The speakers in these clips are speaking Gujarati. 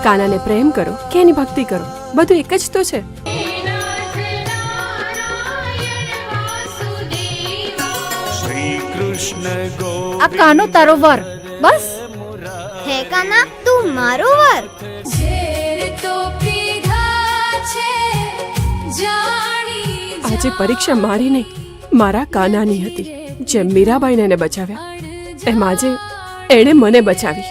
કાનાને પ્રેમ કરો કે એની ભક્તિ કરો, બધું એક જ તો છે. આ કાનો તારો વર, બસ. હે કાના, તું મારો વર. આજે પરીક્ષા મારી નહીં, મારા કાનાની હતી. જેમ મીરાબાઈને એને બચાવ્યા, એમ આજે એણે મને બચાવી.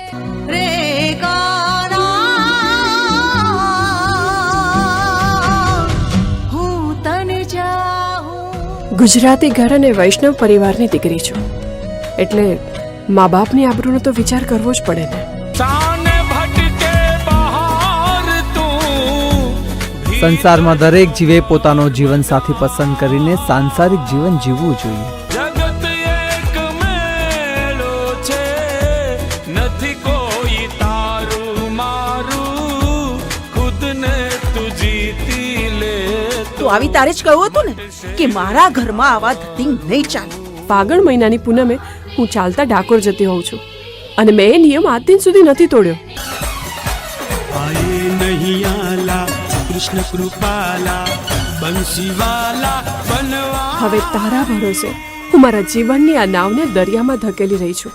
ગુજરાતી ઘર અને વૈષ્ણવ પરિવારની દીકરી છું, એટલે મા બાપની આબરૂનો તો વિચાર કરવો જ પડે ને. સંસારમાં દરેક જીવે પોતાનો જીવન સાથી પસંદ કરીને સાંસારિક જીવન જીવવું જોઈએ. તો આવી તારે જ કહ્યું હતું ને કે મારા ઘરમાં આવા ધતિંગ નહીં ચાલે. ફાગણ મહિનાની પૂનમે હું ચાલતા ડાકોર જતી હોઉં છું, અને મેં એ નિયમ આજ દિન સુધી નથી તોડ્યો. હવે તારા ભરોસે હું મારા જીવનની આ નાવને દરિયામાં ધકેલી રહી છું.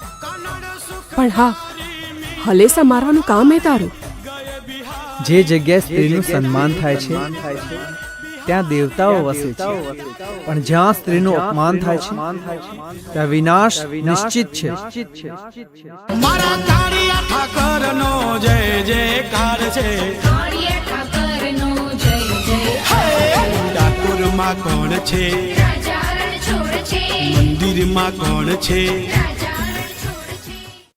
પણ હા, હલેસા મારવાનું કામ એ તારું. જે જગ્યાએ સ્ત્રીનું સન્માન થાય છે ત્યાં દેવતાઓ વસે છે, પણ જ્યાં સ્ત્રીનું અપમાન થાય છે ત્યાં વિનાશ નિશ્ચિત છે. મારા કાળિયા ઠાકરનો જય જયકાર છે. ડાકોરમાં કોણ છે? મંદિરમાં કોણ છે?